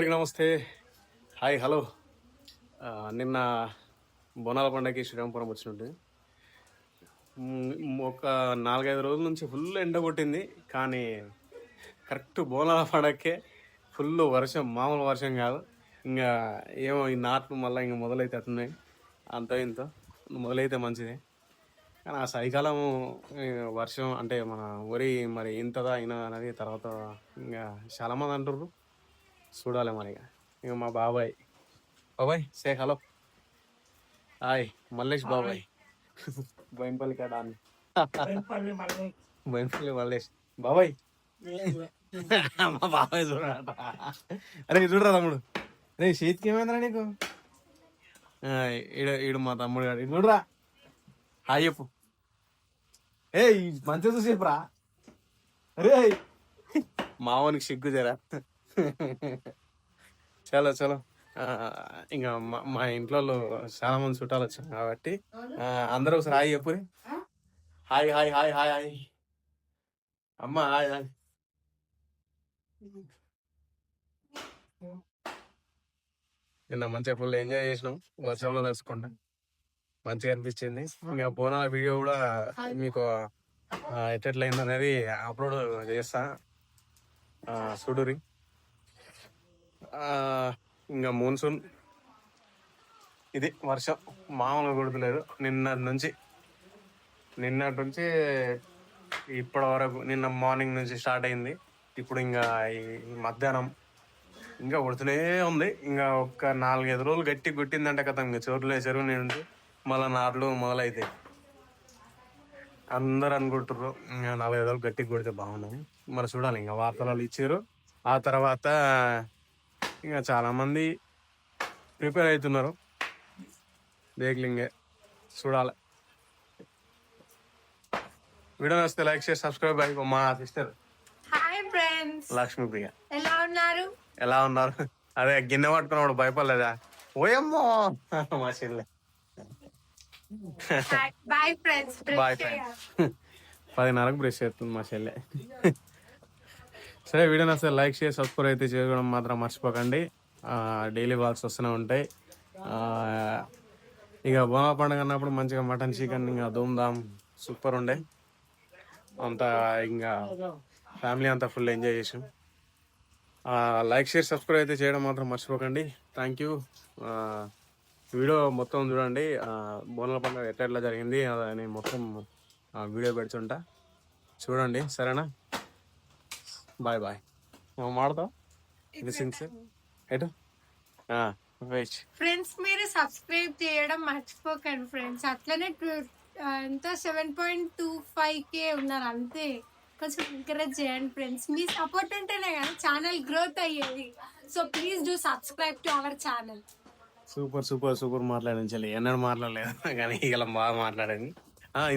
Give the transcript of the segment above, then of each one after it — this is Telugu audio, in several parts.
అందరికీ నమస్తే. Hi, hello. నిన్న బోనాల పండగకి శ్రీరామపురం వచ్చినట్టు ఒక 4-5 రోజుల నుంచి ఫుల్ ఎండ కొట్టింది. కానీ కరెక్ట్ బోనాల పండగకే ఫుల్ వర్షం, మామూలు వర్షం కాదు. ఇంకా ఏమో ఈ నాట్లు మళ్ళీ ఇంకా మొదలైతే అట్టున్నాయి. అంత ఇంత మొదలైతే మంచిది. కానీ ఆ చలికాలం వర్షం అంటే మన వరి మరి ఇంతదా అయినా అనేది తర్వాత ఇంకా చాలామంది అంటుర్రు. చూడాలి మరి. ఇక మా బాబాయ్ సే హలో. హాయ్ మల్లేష్ బాబాయ్. బోయినపల్లి కాడ బోయినపల్లి మల్లేష్ బాబాయ్. మా బాబాయ్ చూడరా. అరే చూడరా తమ్ముడు. రే చేతికి ఏమైందిరా నీకు? ఈడు మా తమ్ముడు గారు. ఇడు చూడరా. హాయ్ చెప్పు. ఏ మంచిగా చూసేపురా. అరే మావానికి సిగ్గు జరా. చలో చలో. ఇంకా మా ఇంట్లో చాలా మంది చుట్టాలు వచ్చారు కాబట్టి అందరూ ఒకసారి హాయ్ చెప్పు. Hi hi hi hi hi అమ్మ. Hi hi. నిన్న మంచిగా ఫుల్ ఎంజాయ్ చేసినాం వర్షంలో తెలుసుకుంటా. మంచిగా అనిపించింది. ఇంకా బోనాల వీడియో కూడా మీకు ఎట్లయింది అనేది అప్లోడ్ చేస్తా. చూడురి. ఇంకా మాన్సూన్ ఇది వర్షం మామూలుగా కొడుతులేదు. నిన్నటి నుంచి ఇప్పటి వరకు, నిన్న మార్నింగ్ నుంచి స్టార్ట్ అయింది. ఇప్పుడు ఇంకా ఈ మధ్యాహ్నం ఇంకా కొడుతూనే ఉంది. ఇంకా ఒక్క 4-5 రోజులు గట్టి కొట్టిందంటే కదా ఇంకా చెరువు నిండి మళ్ళీ నాట్లు మొదలైతాయి. అందరు అనుకుంటారు ఇంకా 4-5 రోజులు గట్టిగా కొడితే బాగున్నాయి. మరి చూడాలి. ఇంకా వార్తలు ఇచ్చారు. ఆ తర్వాత ఇంకా చాలామంది ప్రిపేర్ అవుతున్నారు. దేక్లింగే చూడాలి. వీడియో నచ్చితే లైక్ చేసి సబ్స్క్రైబ్ అయ్యి. మా సిస్టర్ హాయ్ ఫ్రెండ్స్, లక్ష్మీప్రియ ఎలా ఉన్నారు? అదే గిన్నె పట్టుకున్నాడు భయపడలేదా? ఓయమ్మో మా చెల్లె. Bye friends. Bye friends. 10:30కు బ్రష్ చేస్తుంది మా చెల్లె. సరే, వీడియో నచ్చితే లైక్ చేసి సబ్స్క్రైబ్ అయితే చేయడం మాత్రం మర్చిపోకండి. డైలీ వాల్స్ వస్తూనే ఉంటాయి. ఇక బోనాల పండుగ అన్నప్పుడు మంచిగా మటన్ చికెన్ ఇంకా ధూమ్ధామ్ సూపర్ ఉండే. అంతా ఇంకా ఫ్యామిలీ అంతా ఫుల్ ఎంజాయ్ చేసాం. లైక్ షేర్ సబ్స్క్రైబ్ అయితే చేయడం మాత్రం మర్చిపోకండి. Thank you. వీడియో మొత్తం చూడండి. బోనాల పండుగ ఎట్లా జరిగింది అని మొత్తం వీడియో పెడుతుంటా, చూడండి. సరేనా? Bye bye. మాడతావు ఎటు? ఫ్రెండ్స్ మీరు సబ్స్క్రైబ్ చేయడం మర్చిపోకండి ఫ్రెండ్స్. అట్లనే ఎంత 7.25K ఉన్నారు అంతే. కొంచెం ఎంకరేజ్ చేయండి ఫ్రెండ్స్. మీ సపోర్ట్ ఉంటేనే కదా ఛానల్ గ్రోత్ అయ్యేది. So please do subscribe to our channel. Super super super మాట్లాడించాలి. ఎన్నడూ మాట్లాడలేదు కానీ ఇలా బాగా మాట్లాడింది.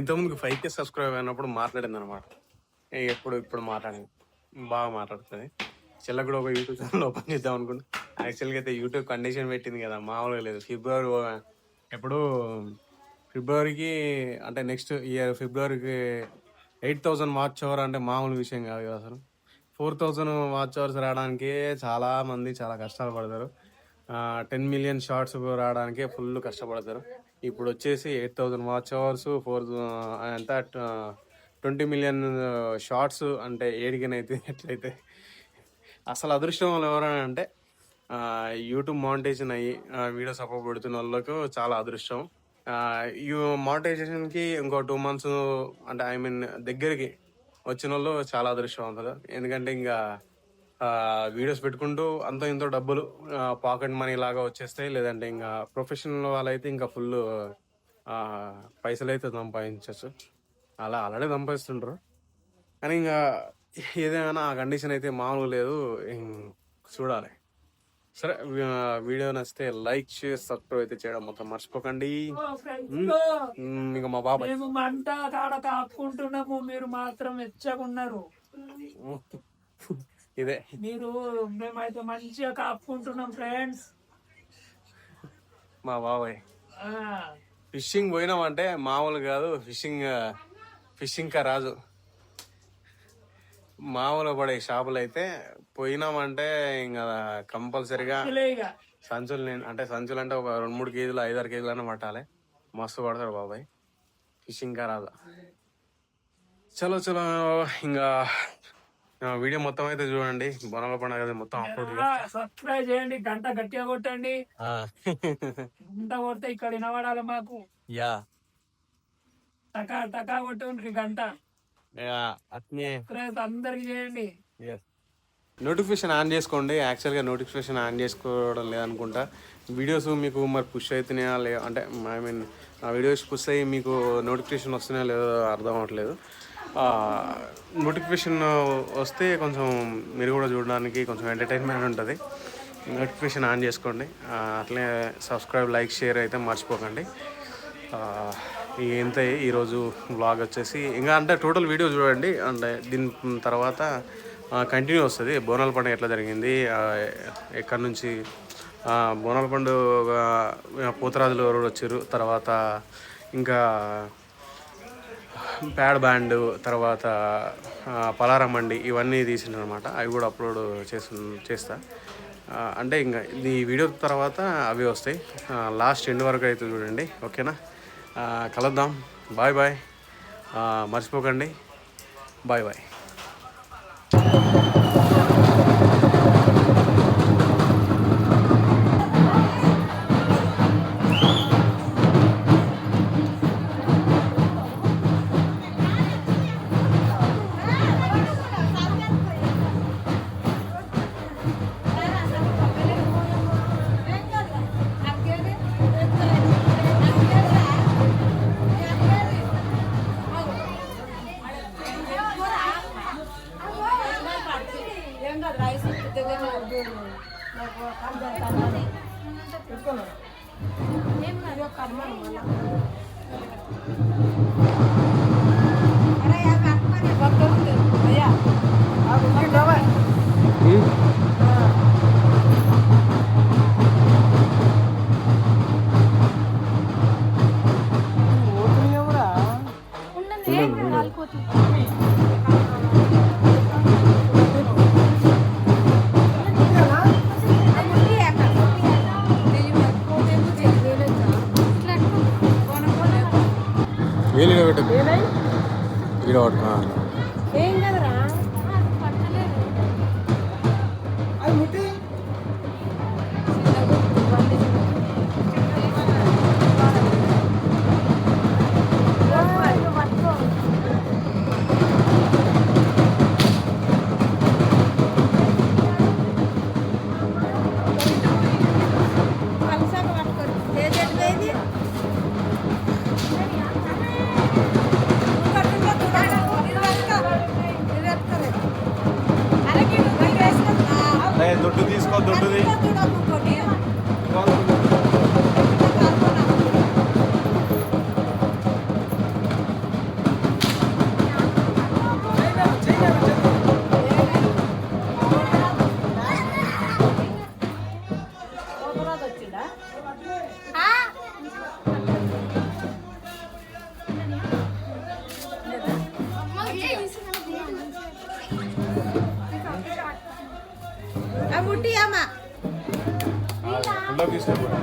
ఇంతకుముందుకు 5K సబ్స్క్రైబ్ అయినప్పుడు మాట్లాడింది అనమాట. ఇప్పుడు మాట్లాడింది, బాగా మాట్లాడుతుంది. చెల్ల కూడా ఒక యూట్యూబ్ ఛానల్ ఓపెన్ చేద్దాం అనుకుంటా. యాక్చువల్గా అయితే యూట్యూబ్ కండిషన్ పెట్టింది కదా, మామూలుగా లేదు. ఫిబ్రవరికి అంటే నెక్స్ట్ ఇయర్ ఫిబ్రవరికి 8,000 వాచ్ అవర్ అంటే మామూలు విషయం కాదు కదా అసలు. 4,000 వాచ్ అవర్స్ రావడానికి చాలా మంది చాలా కష్టాలు పడతారు. 10 million షార్ట్స్ రావడానికే ఫుల్ కష్టపడతారు. ఇప్పుడు వచ్చేసి 8,000 వాచ్ అవర్స్, ఎంత 20 million షార్ట్స్ అంటే ఏడికనైతే ఎట్లయితే అసలు అదృష్టం ఎవరైనా అంటే యూట్యూబ్ మానిటైజేషన్ అయ్యి వీడియోస్ అప్లోడ్ పెడుతున్న వాళ్ళకు చాలా అదృష్టం. ఈ మానిటైజేషన్కి ఇంకో 2 months అంటే దగ్గరికి వచ్చిన వాళ్ళు చాలా అదృష్టవంతులు. ఎందుకంటే ఇంకా వీడియోస్ పెట్టుకుంటూ అంత ఇంతో డబ్బులు పాకెట్ మనీ లాగా వచ్చేస్తాయి. లేదంటే ఇంకా ప్రొఫెషనల్ వాళ్ళైతే ఇంకా ఫుల్ పైసలు అయితే సంపాదించవచ్చు. అలా ఆల్రెడీ సంపాదిస్తుంటారు. కానీ ఇంకా ఏదైనా ఆ కండిషన్ అయితే మామూలు లేదు. చూడాలి. సరే, వీడియో నచ్చితే లైక్ చేసి సబ్స్క్రైబ్ అయితే చేయడం మొత్తం మర్చిపోకండి. ఇంకా మా బాబాయ్ మంట కాడ కాపుకుంటున్నాము, మీరు మాత్రం మెచ్చకున్నారు. ఇదే మేమైతే మంచిగా కాపుకుంటున్నాం ఫ్రెండ్స్. మా బాబాయ్ ఫిషింగ్ పోయినామంటే మామూలు కాదు. ఫిషింగ్ కా రాజు మామూలు పడే షాపులు అయితే పోయినామంటే ఇంకా కంపల్సరిగా ఇక సంచులు అంటే సంచులు అంటే ఒక 2-3 కేజీలు 5-6 కేజీలైనా పట్టాలి. మస్తు పడతాడు బాబాయ్ ఫిషింగ్ కరాల. చలో చలో ఇంకా వీడియో మొత్తం అయితే చూడండి. బోనాల పండుగ మొత్తం అప్లోడ్ సబ్స్క్రైబ్ చేయండి, గంట గట్టిగా కొట్టండి. గంట కొడితే ఇక్కడ వినబడాలి మాకు. యా టకా టకా కొట్టండి గంట. అట్నే అందరికి చేయండి. నోటిఫికేషన్ ఆన్ చేసుకోండి. యాక్చువల్గా నోటిఫికేషన్ ఆన్ చేసుకోవడం లేదనుకుంటా. వీడియోస్ మీకు మరి పుష్ అవుతున్నాయా లే అంటే ఐ మీన్ ఆ వీడియోస్ పుష్ అయ్యి మీకు నోటిఫికేషన్ వస్తున్నాయో లేదో అర్థం అవ్వట్లేదు. నోటిఫికేషన్ వస్తే కొంచెం మీరు కూడా చూడడానికి కొంచెం ఎంటర్టైన్మెంట్ ఉంటుంది. నోటిఫికేషన్ ఆన్ చేసుకోండి. అట్లే సబ్స్క్రైబ్, లైక్, షేర్ అయితే మర్చిపోకండి. ఇంత ఈరోజు వ్లాగ్ వచ్చేసి ఇంకా అంటే టోటల్ వీడియో చూడండి. అంటే దీని తర్వాత కంటిన్యూ వస్తుంది. బోనాల పండుగ ఎట్లా జరిగింది, ఎక్కడి నుంచి బోనాల పండుగ, పోతరాజులు ఎవరు వచ్చారు, తర్వాత ఇంకా ప్యాడ్ బ్యాండ్, తర్వాత పలారం మండి ఇవన్నీ తీసిండ్రు అనమాట. అవి కూడా అప్లోడ్ చేస్తా. అంటే ఇంకా ఈ వీడియో తర్వాత అవి వస్తాయి. లాస్ట్ ఎండ్ వరకు అయితే చూడండి. ఓకేనా? కలుద్దాం. Bye bye. మర్చిపోకండి. Bye bye. ఏం కదరా దొడ్డు తీసుకో, దొడ్డుది. ముట్టి అమ్మ తీసుకుంటా.